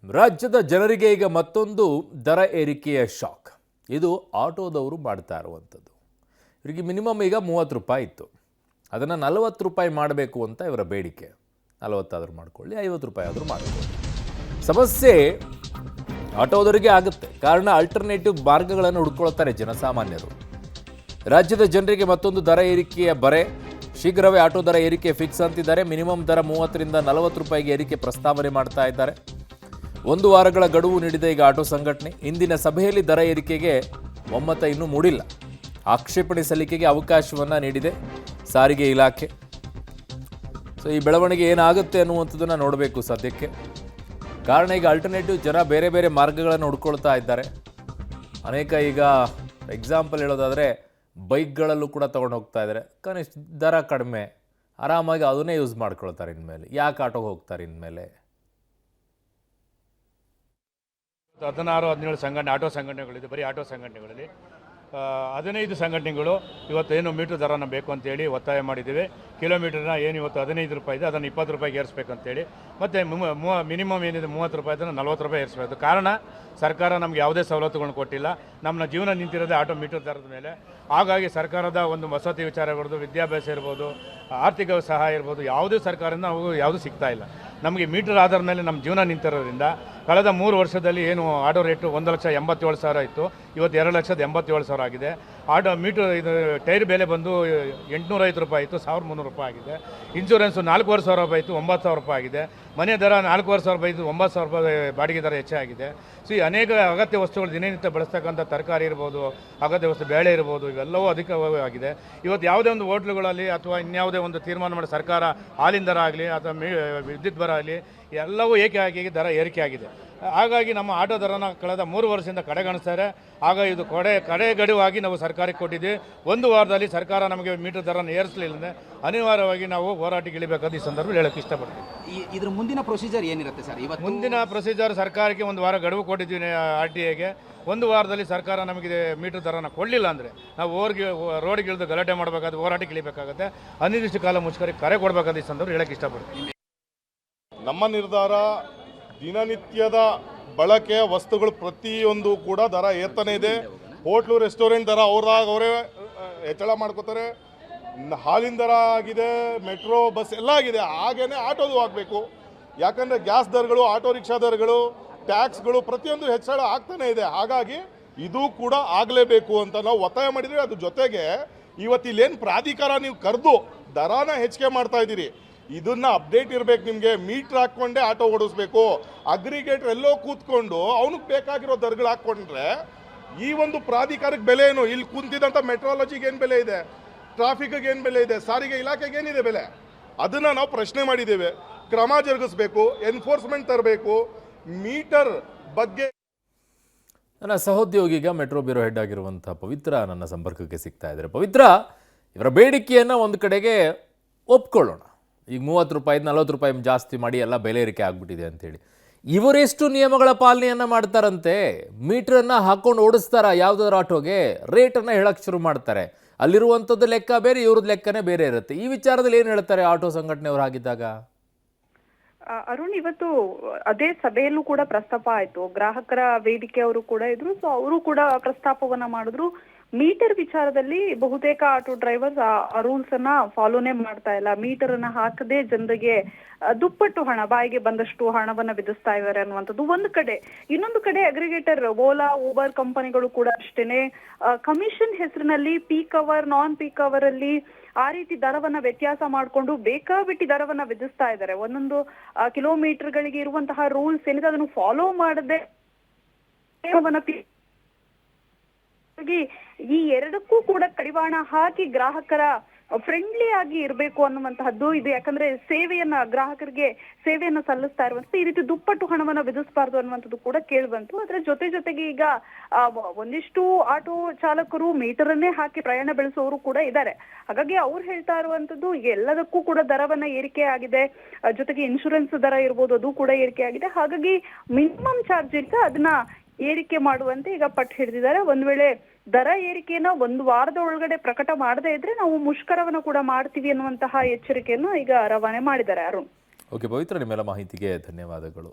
ರಾಜ್ಯದ ಜನರಿಗೆ ಈಗ ಮತ್ತೊಂದು ದರ ಏರಿಕೆಯ ಶಾಕ್. ಇದು ಆಟೋದವರು ಮಾಡ್ತಾ ಇರುವಂಥದ್ದು. ಇವರಿಗೆ ಮಿನಿಮಮ್ ಈಗ 30 ರೂಪಾಯಿ ಇತ್ತು, ಅದನ್ನು 40 ರೂಪಾಯಿ ಮಾಡಬೇಕು ಅಂತ ಇವರ ಬೇಡಿಕೆ. 40 ಆದರೂ ಮಾಡ್ಕೊಳ್ಳಿ, 50 ರೂಪಾಯಿ ಆದರೂ ಮಾಡ್ಕೊಳ್ಳಿ. ಸಮಸ್ಯೆ ಆಟೋದವರಿಗೆ ಆಗುತ್ತೆ, ಕಾರಣ ಆಲ್ಟರ್ನೇಟಿವ್ ಮಾರ್ಗಗಳನ್ನು ಹುಡ್ಕೊಳ್ತಾರೆ ಜನಸಾಮಾನ್ಯರು. ರಾಜ್ಯದ ಜನರಿಗೆ ಮತ್ತೊಂದು ದರ ಏರಿಕೆಯ ಬರೆ. ಶೀಘ್ರವೇ ಆಟೋ ದರ ಏರಿಕೆ ಫಿಕ್ಸ್ ಅಂತಿದ್ದಾರೆ. ಮಿನಿಮಮ್ ದರ 30ರಿಂದ 40 ರೂಪಾಯಿಗೆ ಏರಿಕೆ ಪ್ರಸ್ತಾವನೆ ಮಾಡ್ತಾ ಇದ್ದಾರೆ. 1 ವಾರಗಳ ಗಡುವು ನೀಡಿದೆ ಈಗ ಆಟೋ ಸಂಘಟನೆ. ಇಂದಿನ ಸಭೆಯಲ್ಲಿ ದರ ಏರಿಕೆಗೆ ಒಮ್ಮತ ಇನ್ನೂ ಮೂಡಿಲ್ಲ. ಆಕ್ಷೇಪಣೆ ಸಲ್ಲಿಕೆಗೆ ಅವಕಾಶವನ್ನು ನೀಡಿದೆ ಸಾರಿಗೆ ಇಲಾಖೆ. ಸೊ ಈ ಬೆಳವಣಿಗೆ ಏನಾಗುತ್ತೆ ಅನ್ನುವಂಥದ್ದನ್ನು ನೋಡಬೇಕು ಸದ್ಯಕ್ಕೆ. ಕಾರಣ ಈಗ ಆಲ್ಟರ್ನೇಟಿವ್ ಜನ ಬೇರೆ ಬೇರೆ ಮಾರ್ಗಗಳನ್ನು ಹುಡ್ಕೊಳ್ತಾ ಇದ್ದಾರೆ. ಅನೇಕ ಈಗ ಎಕ್ಸಾಂಪಲ್ ಹೇಳೋದಾದರೆ ಬೈಕ್ಗಳಲ್ಲೂ ಕೂಡ ತೊಗೊಂಡು ಹೋಗ್ತಾ ಇದ್ದಾರೆ. ಕನಿಷ್ಠ ದರ ಕಡಿಮೆ, ಆರಾಮಾಗಿ ಅದನ್ನೇ ಯೂಸ್ ಮಾಡ್ಕೊಳ್ತಾರೆ. ಇನ್ಮೇಲೆ ಯಾಕೆ ಆಟೋಗೆ ಹೋಗ್ತಾರೆ? ಇನ್ಮೇಲೆ 16-17 ಸಂಘಟನೆ ಆಟೋ ಸಂಘಟನೆಗಳಿದೆ. ಬರೀ ಆಟೋ ಸಂಘಟನೆಗಳಲ್ಲಿ 15 ಸಂಘಟನೆಗಳು ಇವತ್ತೇನು ಮೀಟರ್ ದರನ ಬೇಕು ಅಂತೇಳಿ ಒತ್ತಾಯ ಮಾಡಿದ್ದೀವಿ. ಕಿಲೋಮೀಟರ್ನ ಏನು ಇವತ್ತು 15 ರೂಪಾಯಿ ಇದೆ ಅದನ್ನು 20 ರೂಪಾಯಿಗೆ ಏರಿಸಬೇಕಂತೇಳಿ, ಮತ್ತು ಮಿನಿಮಮ್ ಏನಿದೆ 30 ರೂಪಾಯಿ ಅದನ್ನು 40 ರೂಪಾಯಿ ಏರಿಸಬೇಕು. ಕಾರಣ ಸರ್ಕಾರ ನಮಗೆ ಯಾವುದೇ ಸವಲತ್ತುಗಳನ್ನು ಕೊಟ್ಟಿಲ್ಲ. ನಮ್ಮ ಜೀವನ ನಿಂತಿರೋದೇ ಆಟೋ ಮೀಟರ್ ದರದ ಮೇಲೆ. ಹಾಗಾಗಿ ಸರ್ಕಾರದ ಒಂದು ವಸತಿ ವಿಚಾರ ಇರ್ಬೋದು, ವಿದ್ಯಾಭ್ಯಾಸ ಇರ್ಬೋದು, ಆರ್ಥಿಕ ಸಹಾಯ ಇರ್ಬೋದು, ಯಾವುದೇ ಸರ್ಕಾರದಿಂದ ನಾವು ಯಾವುದೂ ಸಿಗ್ತಾ ಇಲ್ಲ. ನಮಗೆ ಮೀಟರ್ ಆಧಾರದ ಮೇಲೆ ನಮ್ಮ ಜೀವನ ನಿಂತಿರೋದ್ರಿಂದ ಕಳೆದ 3 ವರ್ಷದಲ್ಲಿ ಏನು ಆಟೋ ರೇಟು 1,87,000 ಇತ್ತು, ಇವತ್ತು 2,87,000 ಆಗಿದೆ. ಆಟೋ ಮೀಟರ್ ಇದು ಟೈರ್ ಬೆಲೆ ಬಂದು 850 ರೂಪಾಯಿ ಇತ್ತು, 1,300 ರೂಪಾಯಿ ಆಗಿದೆ. ಇನ್ಶೂರೆನ್ಸು 4,500 ರೂಪಾಯಿ ಇತ್ತು, 9,000 ರೂಪಾಯಿ ಆಗಿದೆ. ಮನೆ ದರ 4,500 ರೂಪಾಯಿ ಇತ್ತು, 9,000 ರೂಪಾಯಿ ಬಾಡಿಗೆ ದರ ಹೆಚ್ಚಾಗಿದೆ. ಸೊ ಅನೇಕ ಅಗತ್ಯ ವಸ್ತುಗಳು ದಿನನಿತ್ಯ ಬಳಸ್ತಕ್ಕಂಥ ತರಕಾರಿ ಇರ್ಬೋದು, ಅಗತ್ಯ ವಸ್ತು ಬೇಳೆ ಇರ್ಬೋದು, ಇವೆಲ್ಲವೂ ಅಧಿಕವಾಗಿದೆ. ಇವತ್ತು ಯಾವುದೇ ಒಂದು ಹೋಟ್ಲುಗಳಲ್ಲಿ ಅಥವಾ ಇನ್ಯಾವುದೇ ಒಂದು ತೀರ್ಮಾನ ಮಾಡಿ ಸರ್ಕಾರ ಹಾಲಿನ ದರ ಆಗಲಿ ಅಥವಾ ವಿದ್ಯುತ್ ದರ ಆಗಲಿ ಎಲ್ಲವೂ ಏಕೆ ದರ ಏರಿಕೆ ಆಗಿದೆ. ಹಾಗಾಗಿ ನಮ್ಮ ಆಟೋ ದರನ ಕಳೆದ 3 ವರ್ಷದಿಂದ ಕಡೆಗಣಿಸ್ತಾರೆ. ಹಾಗಾಗಿ ಇದು ಕಡೆ ಗಡುವಾಗಿ ನಾವು ಸರ್ಕಾರಕ್ಕೆ ಕೊಟ್ಟಿದ್ದೀವಿ. 1 ವಾರದಲ್ಲಿ ಸರ್ಕಾರ ನಮಗೆ ಮೀಟರ್ ದರನ ಏರಿಸಲಿಲ್ಲ, ಅನಿವಾರ್ಯವಾಗಿ ನಾವು ಹೋರಾಟಕ್ಕೆ ಇಳಿಬೇಕಾದ ಈ ಸಂದರ್ಭದಲ್ಲಿ ಹೇಳೋಕ್ಕೆ ಇಷ್ಟಪಡ್ತೀವಿ. ಇದ್ರ ಮುಂದಿನ ಪ್ರೊಸೀಜರ್ ಏನಿರುತ್ತೆ ಸರ್? ಇವತ್ತು ಮುಂದಿನ ಪ್ರೊಸೀಜರ್ ಸರ್ಕಾರಕ್ಕೆ 1 ವಾರ ಗಡುವು ಕೊಟ್ಟಿದ್ದೀವಿ RTAಗೆ. 1 ವಾರದಲ್ಲಿ ಸರ್ಕಾರ ನಮಗೆ ಮೀಟರ್ ದರನ ಕೊಡಲಿಲ್ಲ ಅಂದರೆ ನಾವು ರೋಡ್ಗೆ ಇಳಿದು ಗಲಾಟೆ ಮಾಡಬೇಕಾದ ಹೋರಾಟಕ್ಕೆ ಇಳಿಬೇಕಾಗುತ್ತೆ. ಅನಿರ್ದಿಷ್ಟ ಕಾಲ ಮುಷ್ಕರಿಗೆ ಕರೆ ಕೊಡಬೇಕಾದ ಈ ಸಂದರ್ಭ ಹೇಳೋಕ್ಕೆ ಇಷ್ಟಪಡ್ತೀವಿ. ನಮ್ಮ ನಿರ್ಧಾರ ದಿನನಿತ್ಯದ ಬಳಕೆಯ ವಸ್ತುಗಳು ಪ್ರತಿಯೊಂದು ಕೂಡ ದರ ಏರ್ತಾನೆ ಇದೆ. ಹೋಟ್ಲು ರೆಸ್ಟೋರೆಂಟ್ ದರ ಅವರೇ ಹೆಚ್ಚಳ ಮಾಡ್ಕೋತಾರೆ. ಹಾಲಿನ ದರ ಆಗಿದೆ, ಮೆಟ್ರೋ ಬಸ್ ಎಲ್ಲ ಆಗಿದೆ. ಹಾಗೇನೆ ಆಟೋದು ಆಗಬೇಕು. ಯಾಕಂದರೆ ಗ್ಯಾಸ್ ದರಗಳು, ಆಟೋ ರಿಕ್ಷಾ ದರಗಳು, ಟ್ಯಾಕ್ಸ್ಗಳು ಪ್ರತಿಯೊಂದು ಹೆಚ್ಚಳ ಆಗ್ತಾನೆ ಇದೆ. ಹಾಗಾಗಿ ಇದು ಕೂಡ ಆಗಲೇಬೇಕು ಅಂತ ನಾವು ಒತ್ತಾಯ ಮಾಡಿದ್ವಿ. ಅದ್ರ ಜೊತೆಗೆ ಇವತ್ತಿಲ್ಲೇನು ಪ್ರಾಧಿಕಾರ ನೀವು ಕರೆದು ದರಾನ ಹೆಚ್ಚಿಗೆ ಮಾಡ್ತಾ ಇದ್ದೀರಿ, ಇದನ್ನ ಅಪ್ಡೇಟ್ ಇರಬೇಕು. ನಿಮಗೆ ಮೀಟ್ರ್ ಹಾಕ್ಕೊಂಡೇ ಆಟೋ ಓಡಿಸ್ಬೇಕು. ಅಗ್ರಿಗೇಟರ್ ಎಲ್ಲೋ ಕೂತ್ಕೊಂಡು ಅವನಿಗೆ ಬೇಕಾಗಿರೋ ದರಗಳು ಹಾಕ್ಕೊಂಡ್ರೆ ಈ ಒಂದು ಪ್ರಾಧಿಕಾರಕ್ಕೆ ಬೆಲೆ ಏನು? ಇಲ್ಲಿ ಕುಂತಿದಂಥ ಮೆಟ್ರಾಲಜಿಗೆ ಏನು ಬೆಲೆ ಇದೆ, ಟ್ರಾಫಿಕ್ಗೆ ಏನು ಬೆಲೆ ಇದೆ, ಸಾರಿಗೆ ಇಲಾಖೆಗೆ ಏನಿದೆ ಬೆಲೆ? ಅದನ್ನು ನಾವು ಪ್ರಶ್ನೆ ಮಾಡಿದ್ದೇವೆ. ಕ್ರಮ ಜರುಗಿಸ್ಬೇಕು, ಎನ್ಫೋರ್ಸ್ಮೆಂಟ್ ತರಬೇಕು. ಮೀಟರ್ ಬಗ್ಗೆ ನನ್ನ ಸಹೋದ್ಯೋಗಿಗ ಮೆಟ್ರೋ ಬ್ಯೂರೋ ಹೆಡ್ ಆಗಿರುವಂಥ ಪವಿತ್ರ ನನ್ನ ಸಂಪರ್ಕಕ್ಕೆ ಸಿಗ್ತಾ ಇದ್ದಾರೆ. ಪವಿತ್ರ, ಇವರ ಬೇಡಿಕೆಯನ್ನು ಒಂದು ಕಡೆಗೆ ಒಪ್ಕೊಳ್ಳೋಣ. ಈಗ 30 ರೂಪಾಯಿ 40 ರೂಪಾಯಿ ಜಾಸ್ತಿ ಮಾಡಿ ಎಲ್ಲ ಬೆಲೆ ಏರಿಕೆ ಆಗ್ಬಿಟ್ಟಿದೆ ಅಂತೇಳಿ. ಇವರೆಷ್ಟು ನಿಯಮಗಳ ಪಾಲನೆಯನ್ನು ಮಾಡ್ತಾರಂತೆ? ಮೀಟ್ರನ್ನು ಹಾಕ್ಕೊಂಡು ಓಡಿಸ್ತಾರ ಯಾವುದಾದ್ರು ಆಟೋಗೆ, ರೇಟನ್ನು ಹೇಳಕ್ಕೆ ಶುರು ಮಾಡ್ತಾರೆ. ಅಲ್ಲಿರುವಂಥದ್ದು ಲೆಕ್ಕ ಬೇರೆ, ಇವ್ರದ್ದು ಲೆಕ್ಕನೇ ಬೇರೆ ಇರುತ್ತೆ. ಈ ವಿಚಾರದಲ್ಲಿ ಏನು ಹೇಳ್ತಾರೆ ಆಟೋ ಸಂಘಟನೆಯವರು ಆಗಿದ್ದಾಗ? ಅರುಣ್, ಇವತ್ತು ಅದೇ ಸಭೆಯಲ್ಲೂ ಕೂಡ ಪ್ರಸ್ತಾಪ ಆಯ್ತು. ಗ್ರಾಹಕರ ವೇದಿಕೆ ಅವರು ಕೂಡ ಇದ್ರು. ಸೊ ಅವರು ಕೂಡ ಪ್ರಸ್ತಾಪವನ್ನ ಮಾಡಿದ್ರು. ಮೀಟರ್ ವಿಚಾರದಲ್ಲಿ ಬಹುತೇಕ ಆಟೋ ಡ್ರೈವರ್ಸ್ ಆ ರೂಲ್ಸ್ ಅನ್ನ ಫಾಲೋನೇ ಮಾಡ್ತಾ ಇಲ್ಲ. ಮೀಟರ್ ಅನ್ನ ಹಾಕದೆ ಜನರಿಗೆ ದುಪ್ಪಟ್ಟು ಹಣ, ಬಾಯಿಗೆ ಬಂದಷ್ಟು ಹಣವನ್ನ ವಿಧಿಸ್ತಾ ಇದ್ದಾರೆ ಅನ್ನುವಂಥದ್ದು ಒಂದು ಕಡೆ. ಇನ್ನೊಂದು ಕಡೆ ಅಗ್ರಿಗೇಟರ್ ಓಲಾ, ಊಬರ್ ಕಂಪನಿಗಳು ಕೂಡ ಅಷ್ಟೇನೆ ಕಮಿಷನ್ ಹೆಸರಿನಲ್ಲಿ ಪೀಕ್ ಅವರ್, ನಾನ್ ಪೀಕ್ ಅವರ್ ಅಲ್ಲಿ ಆ ರೀತಿ ದರವನ್ನ ವ್ಯತ್ಯಾಸ ಮಾಡಿಕೊಂಡು ಬೇಕಾಬಿಟ್ಟಿ ದರವನ್ನ ವಿಧಿಸ್ತಾ ಇದ್ದಾರೆ. ಒಂದೊಂದು ಕಿಲೋಮೀಟರ್ಗಳಿಗೆ ಇರುವಂತಹ ರೂಲ್ಸ್ ಏನಿದೆ ಅದನ್ನು ಫಾಲೋ ಮಾಡದೆ ಈ ಎರಡಕ್ಕೂ ಕೂಡ ಕಡಿವಾಣ ಹಾಕಿ ಗ್ರಾಹಕರ ಫ್ರೆಂಡ್ಲಿ ಆಗಿ ಇರಬೇಕು ಅನ್ನುವಂತಹದ್ದು ಇದು. ಯಾಕಂದ್ರೆ ಗ್ರಾಹಕರಿಗೆ ಸೇವೆಯನ್ನ ಸಲ್ಲಿಸ್ತಾ ಇರುವಂತ ಈ ರೀತಿ ದುಪ್ಪಟ್ಟು ಹಣವನ್ನ ವಿಧಿಸಬಾರ್ದು ಅನ್ನುವಂಥದ್ದು ಕೂಡ ಕೇಳಿಬಂತು. ಅದರ ಜೊತೆಗೆ ಈಗ ಒಂದಿಷ್ಟು ಆಟೋ ಚಾಲಕರು ಮೀಟರ್ ಅನ್ನೇ ಹಾಕಿ ಪ್ರಯಾಣ ಬೆಳೆಸುವವರು ಕೂಡ ಇದ್ದಾರೆ. ಹಾಗಾಗಿ ಅವ್ರು ಹೇಳ್ತಾ ಇರುವಂತದ್ದು ಈಗ ಎಲ್ಲದಕ್ಕೂ ಕೂಡ ದರವನ್ನ ಏರಿಕೆ ಆಗಿದೆ. ಜೊತೆಗೆ ಇನ್ಶೂರೆನ್ಸ್ ದರ ಇರ್ಬೋದು, ಅದು ಕೂಡ ಏರಿಕೆ ಆಗಿದೆ. ಹಾಗಾಗಿ ಮಿನಿಮಮ್ ಚಾರ್ಜ್ ಇಂದ ಅದನ್ನ ಏರಿಕೆ ಮಾಡುವಂತೆ ಈಗ ಪಟ್ಟು ಹಿಡಿದಿದ್ದಾರೆ. ಒಂದ್ ವೇಳೆ ದರ ಏರಿಕೆಯನ್ನ 1 ವಾರದ ಒಳಗಡೆ ಪ್ರಕಟ ಮಾಡದೇ ಇದ್ರೆ ನಾವು ಮುಷ್ಕರವನ್ನ ಕೂಡ ಮಾಡ್ತೀವಿ ಅನ್ನುವಂತಹ ಎಚ್ಚರಿಕೆಯನ್ನು ಈಗ ರವಾನೆ ಮಾಡಿದ್ದಾರೆ. ಅರುಣ್. ಓಕೆ ಪವಿತ್ರ, ನಿಮ್ಮೆಲ್ಲ ಮಾಹಿತಿಗೆ ಧನ್ಯವಾದಗಳು.